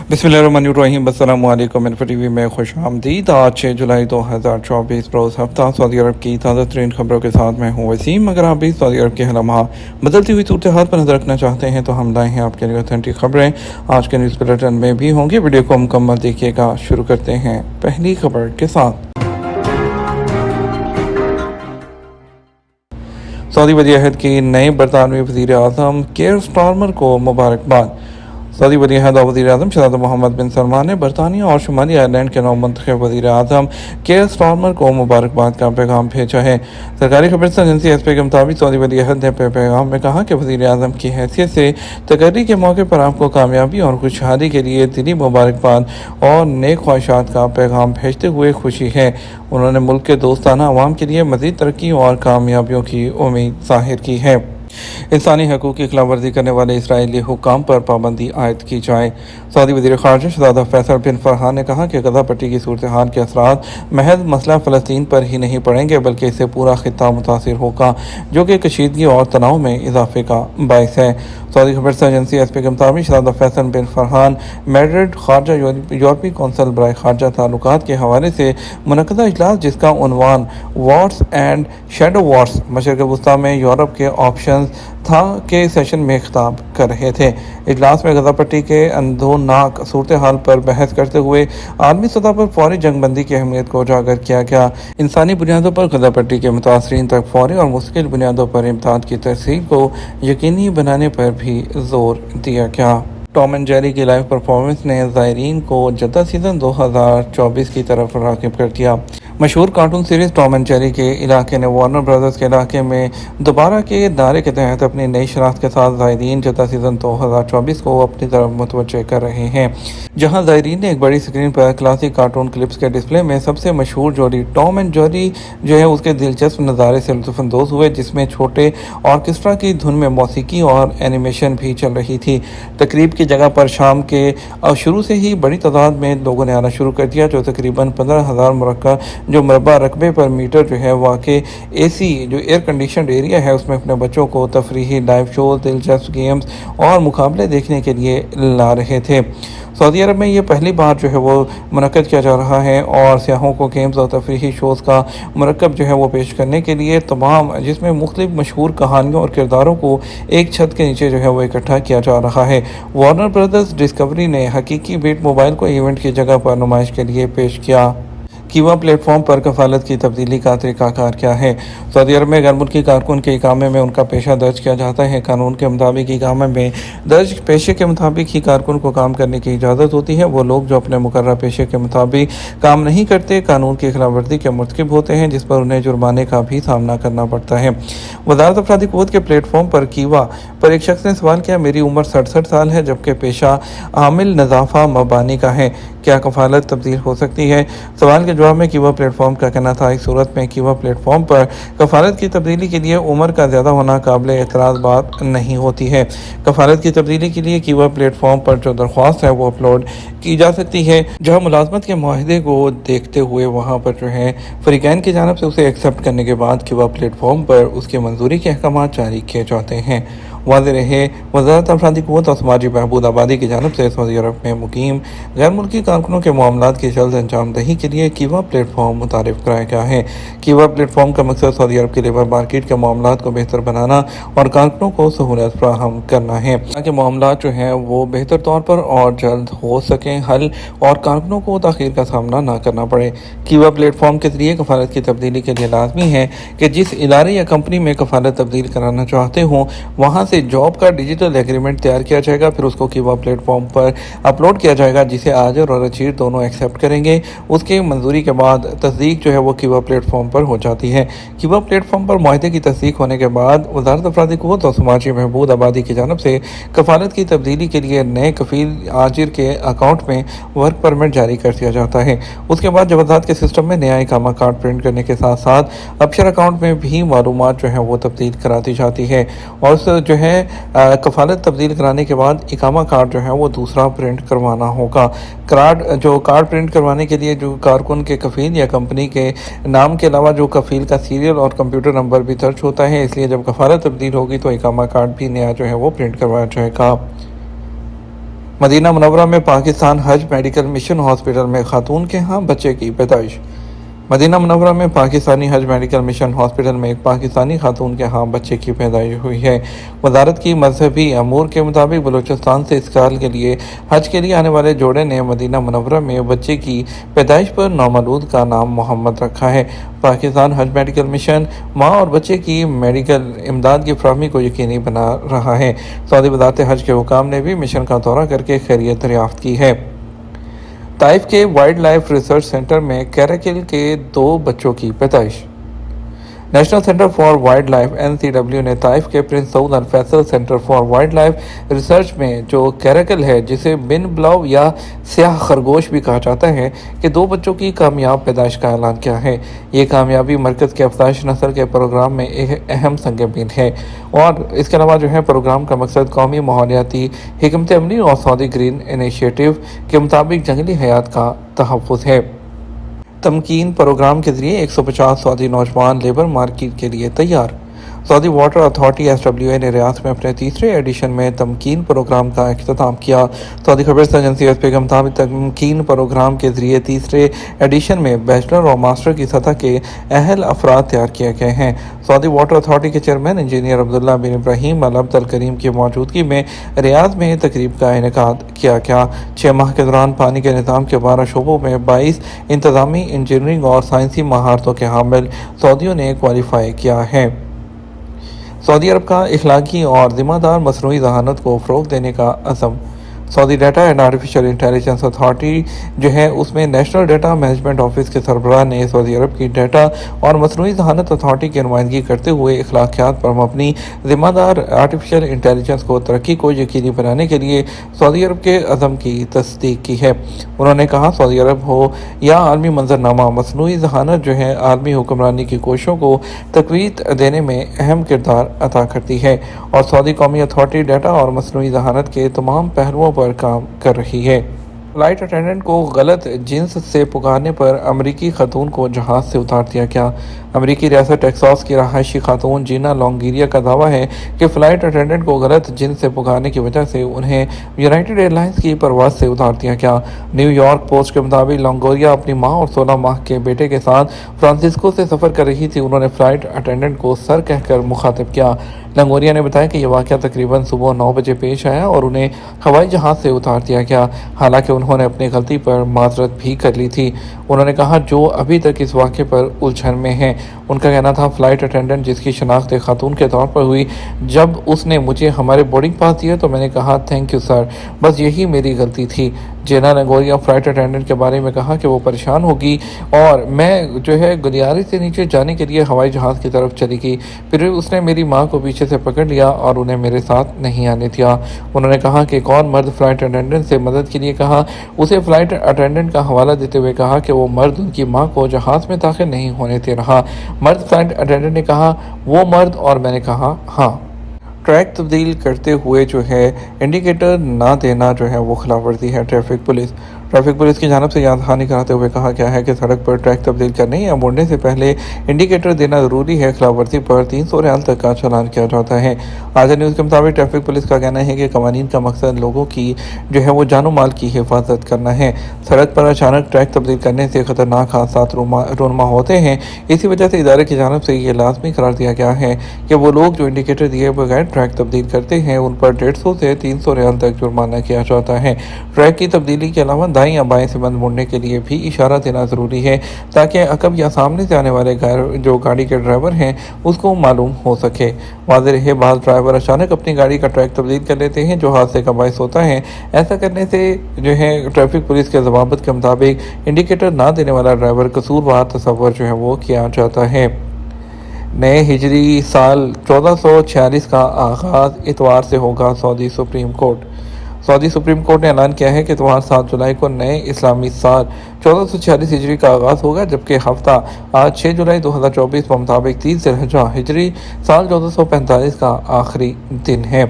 बिस्मिल्लाहिर्रहमानिर्रहीम। अस्सलामुअलैकुम। टीवी में खुश आमदीद। आज 6 जुलाई 2024 रोज़ हफ्ता सऊदी अरब की ताज़ा तरीन खबरों के साथ मैं हूँ वसीम। अगर आप भी सऊदी अरब के हलमा बदलती हुई सूरत हाल पर नजर रखना चाहते हैं तो हम लाए हैं आपके लिए ऑथेंटिक खबरें। आज के न्यूज़ बुलेटिन में भी होंगी, वीडियो को मुकम्मल देखिएगा। शुरू करते हैं पहली खबर के साथ। सऊदी वज़ीर-ए-आज़म की नए बरतानवी वज़ीर आज़म केयर स्टारमर को मुबारकबाद। सऊदी वज़ीर आज़म शहज़ाद मोहम्मद बिन सलमान ने बरतानिया और शुमाली आयरलैंड के नौ मुंतखब वज़ीर आज़म केयर स्टारमर को मुबारकबाद का पैगाम भेजा है। सरकारी खबर एजेंसी एसपी के मुताबिक सऊदी वज़ीर ने पैगाम में कहा कि वज़ीर आज़म की हैसियत से तकर्री के मौके पर आपको कामयाबी और खुशहाली के लिए दिली मुबारकबाद और नेक ख्वाहिशात का पैगाम भेजते हुए खुशी है। उन्होंने मुल्क के दोस्ताना अवाम के लिए मज़ीद तरक्की और कामयाबियों की उम्मीद ज़ाहिर की है। इंसानी हकूक़ की खिलाफ वर्जी करने वाले इसराइली हुक्काम पर पाबंदी आयद की जाए। सऊदी वज़ीर ख़ारजा शहज़ाद फैसल बिन फरहान ने कहा कि गज़ा पट्टी की सूरत हाल के असरात महज मसला फ़लस्तीन पर ही नहीं पड़ेंगे बल्कि इससे पूरा खित्ता मुतासिर होगा, जो कि कशीदगी और तनाव में इजाफे का बायस है। सऊदी खबर एजेंसी एसपी के मुताबिक शहज़ाद फैसल बिन फरहान मैड्रिड खारजा यूरोपीय कौंसिल बराए खारजा ताल्लुकात के हवाले से मुनक़दा इजलास, जिसका उन्वान वॉर्स एंड शैडो वॉर्स मशरिक़ वस्ती में यूरोप के ऑप्शन था, के सेशन में खिताब कर रहे थे। इजलास में गज़ा पट्टी के अंदोनाक सूरत हाल पर बहस करते हुए आलमी सतह पर फौरी जंगबंदी की अहमियत को उजागर किया गया। इंसानी बुनियादों पर गज़ा पट्टी के मुतासरीन तक फौरी और मुस्तकिल बुनियादों पर इमदाद की तरसील को यकीनी बनाने पर भी जोर दिया गया। टॉम एंड जेरी की लाइव परफॉर्मेंस ने ज़ायरीन को जद्दा सीज़न 2024 की तरफ राग़िब कर दिया। मशहूर cartoon series Tom and Jerry के इलाके ने वार्नर ब्रदर्स के इलाके में दोबारा के दायरे के तहत अपनी नई शनाख्त के साथ ज़ायरीन जद्दा सीज़न 2024 को अपनी तरफ मुतवज्जे कर रहे हैं, जहां ज़ायरीन ने एक बड़ी स्क्रीन पर क्लासिक कार्टून क्लिप्स के डिस्प्ले में सबसे मशहूर जोड़ी टॉम एंड जेरी जो है उसके दिलचस्प नज़ारे से लुत्फ़अंदोज़ हुए, जिसमें छोटे ऑर्केस्ट्रा की धुन में मौसीकी और एनिमेशन भी चल रही थी। तकरीब की जगह पर शाम के शुरू से ही बड़ी तादाद में लोगों ने आना शुरू कर दिया, जो तकरीबन 15,000 मुरक्का जो मरबा रकबे पर मीटर जो है वाक़ई एसी जो एयर कंडीशन एरिया है उसमें अपने बच्चों को तफरीही लाइव शो, दिलचस्प गेम्स और मुकाबले देखने के लिए ला रहे थे। सऊदी अरब में ये पहली बार जो है वो मुनक़्क़द किया जा रहा है और सियाहों को गेम्स और तफरीही शोज़ का मरकब जो है वो पेश करने के लिए तमाम, जिसमें मुख्तलिफ मशहूर कहानियों और किरदारों को एक छत के नीचे जो है वो इकट्ठा किया जा रहा है। वार्नर ब्रदर्स डिस्कवरी ने हकीकी बीट मोबाइल को इवेंट की जगह पर नुमाइश के लिए पेश किया। कीवा प्लेटफॉर्म पर कफालत की तब्दीली का तरीक़ाकार क्या है? सऊदी अरब में गैर मुल्की कारकुन के इकामे में उनका पेशा दर्ज किया जाता है। कानून के मुताबिक इकामे में दर्ज पेशे के मुताबिक ही कारकुन को काम करने की इजाज़त होती है। वो लोग जो अपने मुकर्रर पेशे के मुताबिक काम नहीं करते कानून की खिलाफ वर्जी के मुर्तकिब होते हैं, जिस पर उन्हें जुर्माने का भी सामना करना पड़ता है। वज़ारत अफरादी क़ुव्वत के प्लेटफॉर्म पर कीवा पर एक शख्स ने सवाल किया, मेरी उम्र 67 साल है जबकि पेशा आमिल नज़ाफ़ा मबानी का है, क्या कफालत तब्दील हो सकती है? सवाल के जवाब में कीवा प्लेटफॉर्म का कहना था, इस सूरत में कीवा प्लेटफॉर्म पर कफालत की तब्दीली के लिए उम्र का ज़्यादा होना काबिल एतराज़ बात नहीं होती है। कफालत की तब्दीली के लिए कीवा प्लेटफॉर्म पर जो दरख्वास्त है वो अपलोड की जा सकती है, जहाँ मुलाजमत के माहदे को देखते हुए वहाँ पर जो है फ़रीक़ैन की जानिब से उसे एक्सेप्ट करने के बाद कीवा प्लेटफॉर्म पर उसकी मंजूरी के अहकाम जारी किए जाते हैं। वाज़ेह रहे, वज़ारत अफरादी क़ुव्वत और समाजी बहबूद आबादी की जानिब से सऊदी अरब में मुकीम गैर मुल्की कारकुनों के मामलात की जल्द अंजाम दही के लिए कीवा प्लेटफॉर्म मुतारिफ कराया गया है। कीवा प्लेटफॉर्म का मकसद सऊदी अरब की लेबर मार्केट के मामलात को बेहतर बनाना और कारकुनों को सहूलत फराहम करना है, ताकि मामलात जो हैं वो बेहतर तौर पर और जल्द हो सकें हल और कारकुनों को ताख़ीर का सामना ना करना पड़े। कीवा प्लेटफॉर्म के ज़रिए कफालत की तब्दीली के लिए लाजमी है कि जिस इदारे या कंपनी में कफालत तब्दील कराना चाहते हों वहाँ से जॉब का डिजिटल एग्रीमेंट तैयार किया जाएगा, फिर उसको कीवा प्लेटफॉर्म पर अपलोड किया जाएगा, जिसे आजिर और अजीर दोनों एक्सेप्ट करेंगे। उसके मंजूरी के बाद तस्दीक जो है वो कीवा प्लेटफॉर्म पर हो जाती है। कीवा प्लेटफॉर्म पर मुआहदे की तस्दीक होने के बाद वज़ारत अफरादी क़ुव्वत और समाजी महबूद आबादी की जानिब से कफालत की तब्दीली के लिए नए कफील आजिर के अकाउंट में वर्क परमिट जारी कर दिया जाता है। उसके बाद जवाज़ात के सिस्टम में नया इकामा कार्ड प्रिंट करने के साथ साथ अबशर अकाउंट में भी मालूमात जो है वो तब्दील करा दी जाती है और जो है कफालत तब्दील कराने के बाद इकामा कार्ड जो है वो दूसरा प्रिंट करवाना होगा। कार्ड प्रिंट करवाने के लिए जो कारकुन के कफील या कंपनी के नाम के अलावा जो कफील का सीरियल और कंप्यूटर नंबर भी दर्ज होता है, इसलिए जब कफालत तब्दील होगी तो इकामा कार्ड भी नया जो है वो प्रिंट करवाया जाएगा। مدینہ منورہ میں پاکستان حج میڈیکل مشن ہاسپٹل میں خاتون کے ہاں بچے کی پیدائش۔ مدینہ منورہ میں پاکستانی حج میڈیکل مشن ہاسپٹل میں ایک پاکستانی خاتون کے ہاں بچے کی پیدائش ہوئی ہے۔ وزارت کی مذہبی امور کے مطابق بلوچستان سے اس سال کے لیے حج کے لیے آنے والے جوڑے نے مدینہ منورہ میں بچے کی پیدائش پر نومولود کا نام محمد رکھا ہے۔ پاکستان حج میڈیکل مشن ماں اور بچے کی میڈیکل امداد کی فراہمی کو یقینی بنا رہا ہے۔ سعودی وزارت حج کے حکام نے بھی مشن کا دورہ کر کے خیریت دریافت کی ہے۔ طائف کے وائلڈ لائف ریسرچ سینٹر میں کیراکل کے 2 بچوں کی پیدائش۔ National centre for wildlife (NCW) نے طائف کے prince Saud Al Faisal centre for wildlife research میں جو کیراکل ہے جسے بن بلاو یا سیاہ خرگوش بھی کہا جاتا ہے کہ 2 بچوں کی کامیاب پیدائش کا اعلان کیا ہے۔ یہ کامیابی مرکز کے افزائش نسل کے پروگرام میں ایک اہم سنگ میل ہے اور اس کے علاوہ پروگرام کا مقصد قومی ماحولیاتی حکمت عملی اور سعودی گرین انیشیٹو کے مطابق جنگلی حیات کا تحفظ ہے۔ تمکین پروگرام کے ذریعے 150 سعودی نوجوان لیبر مارکیٹ کے لیے تیار۔ سعودی واٹر اتھارٹی (SWA) نے ریاض میں اپنے تیسرے ایڈیشن میں تمکین پروگرام کا اختتام کیا۔ سعودی خبر ایجنسی ایف پی کے مطابق تمکین پروگرام کے ذریعے تیسرے ایڈیشن میں بیچلر اور ماسٹر کی سطح کے اہل افراد تیار کیے گئے ہیں۔ سعودی واٹر اتھارٹی کے چیئرمین انجینئر عبداللہ بن ابراہیم العبد الکریم کی موجودگی میں ریاض میں تقریب کا انعقاد کیا گیا۔ 6 ماہ کے دوران پانی کے نظام کے 12 شعبوں میں 22 انتظامی، انجینئرنگ اور سائنسی مہارتوں کے حامل سعودیوں نے کوالیفائی کیا ہے۔ سعودی عرب کا اخلاقی اور ذمہ دار مصنوعی ذہانت کو فروغ دینے کا عزم۔ Saudi data and artificial intelligence authority اس میں نیشنل ڈیٹا مینجمنٹ آفس کے سربراہ نے سعودی عرب کی ڈیٹا اور مصنوعی ذہانت اتھارٹی کی نمائندگی کرتے ہوئے اخلاقیات پر مبنی ذمہ دار آرٹیفیشل انٹیلیجنس کو ترقی کو یقینی بنانے کے لیے سعودی عرب کے عزم کی تصدیق کی ہے۔ انہوں نے کہا سعودی عرب ہو یا عالمی منظرنامہ، مصنوعی ذہانت عالمی حکمرانی کی کوششوں کو تقویت دینے میں اہم کردار ادا کرتی ہے اور سعودی قومی اتھارٹی ڈیٹا اور مصنوعی ذہانت کے تمام پہلوؤں پر کام کر رہی ہے۔ فلائٹ اٹینڈنٹ کو غلط جنس سے پکارنے پر امریکی خاتون کو جہاز سے اتار دیا گیا۔ امریکی ریاست ٹیکساس کی رہائشی خاتون جینا لانگوریا کا دعویٰ ہے کہ فلائٹ اٹینڈنٹ کو غلط جنس سے پکارنے کی وجہ سے انہیں یونائیٹڈ ایئر لائنز کی پرواز سے اتار دیا گیا۔ نیو یارک پوسٹ کے مطابق لانگوریا اپنی ماں اور 16 ماہ کے بیٹے کے ساتھ فرانسسکو سے سفر کر رہی تھی۔ انہوں نے فلائٹ اٹینڈنٹ کو سر کہہ کر مخاطب کیا۔ لانگوریا نے بتایا کہ یہ واقعہ تقریباً صبح 9 بجے پیش آیا اور انہیں ہوائی جہاز سے اتار دیا گیا، حالانکہ انہوں نے اپنی غلطی پر معذرت بھی کر لی تھی۔ انہوں نے کہا جو ابھی تک اس واقعے پر الجھن میں ہیں۔ ان کا کہنا تھا فلائٹ اٹینڈنٹ جس کی شناخت ایک خاتون کے طور پر ہوئی، جب اس نے مجھے ہمارے بورڈنگ پاس دیے تو میں نے کہا تھینک یو سر، بس یہی میری غلطی تھی۔ جینا لانگوریا فلائٹ اٹینڈنٹ کے بارے میں کہا کہ وہ پریشان ہوگی اور میں گلیارے سے نیچے جانے کے لیے ہوائی جہاز کی طرف چلی گئی، پھر اس نے میری ماں کو پیچھے سے پکڑ لیا اور انہیں میرے ساتھ نہیں آنے دیا۔ انہوں نے کہا کہ ایک اور مرد فلائٹ اٹینڈنٹ سے مدد کے لیے کہا، اسے فلائٹ اٹینڈنٹ کا حوالہ دیتے ہوئے کہا کہ وہ مرد ان کی ماں کو جہاز میں داخل نہیں ہونے دے رہا۔ مرد فلائٹ اٹینڈنٹ نے کہا وہ مرد، اور میں نے کہا ہاں۔ ٹریک تبدیل کرتے ہوئے انڈیکیٹر نہ دینا وہ خلاف ورزی ہے۔ ٹریفک پولیس کی جانب سے یاد دہانی کراتے ہوئے کہا گیا ہے کہ سڑک پر ٹریک تبدیل کرنے یا موڑنے سے پہلے انڈیکیٹر دینا ضروری ہے۔ خلاف ورزی پر 300 ریال تک کا چالان کیا جاتا ہے۔ آج نیوز کے مطابق ٹریفک پولیس کا کہنا ہے کہ قوانین کا مقصد لوگوں کی وہ جان و مال کی حفاظت کرنا ہے۔ سڑک پر اچانک ٹریک تبدیل کرنے سے خطرناک حادثات رونما ہوتے ہیں، اسی وجہ سے ادارے کی جانب سے یہ لازمی قرار دیا گیا ہے کہ وہ لوگ جو انڈیکیٹر دیے بغیر ٹریک تبدیل کرتے ہیں ان پر 150 سے 300 ریال تک جرمانہ کیا جاتا ہے۔ ٹریک کی تبدیلی کے علاوہ دائیں یا بائیں سے بند موڑنے کے لیے بھی اشارہ دینا ضروری ہے تاکہ عقب یا سامنے سے آنے والے گاڑی کے ڈرائیور ہیں اس کو معلوم ہو سکے۔ واضح رہے بعض ڈرائیور اچانک اپنی گاڑی کا ٹریک تبدیل کر لیتے ہیں جو حادثے کا باعث ہوتا ہے۔ ایسا کرنے سے ٹریفک پولیس کے ضوابط کے مطابق انڈیکیٹر نہ دینے والا ڈرائیور قصوروار تصور وہ کیا جاتا ہے۔ نئے ہجری سال 1446 کا آغاز اتوار سے ہوگا۔ سعودی سپریم کورٹ نے اعلان کیا ہے کہ اتوار 7 جولائی کو نئے اسلامی سال 1446 ہجری کا آغاز ہوگا، جبکہ ہفتہ آج 6 جولائی 2024 کے مطابق 30 ذی الحجہ ہجری سال 1445 کا آخری دن ہے۔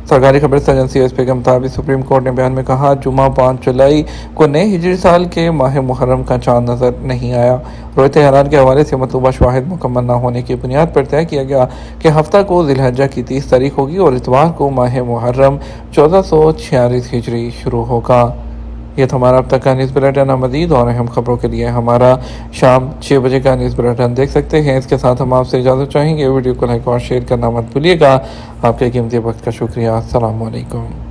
سرکاری خبر ایجنسی ایس پی کے مطابق سپریم کورٹ نے بیان میں کہا جمعہ 5 جولائی کو نئے ہجری سال کے ماہ محرم کا چاند نظر نہیں آیا۔ روایت حیران کے حوالے سے مطلوبہ شواہد مکمل نہ ہونے کی بنیاد پر طے کیا گیا کہ ہفتہ کو ذی الحجہ کی 30 تاریخ ہوگی اور اتوار کو ماہ محرم 1446 ہجری شروع ہوگا۔ یہ تھا ہمارا اب تک کا نیوز بلیٹن۔ مزید اور اہم خبروں کے لیے ہمارا شام 6 بجے کا نیوز بلیٹن دیکھ سکتے ہیں۔ اس کے ساتھ ہم آپ سے اجازت چاہیں گے، ویڈیو کو لائک اور شیئر کرنا مت بھولیے گا۔ آپ کے قیمتی وقت کا شکریہ۔ السلام علیکم۔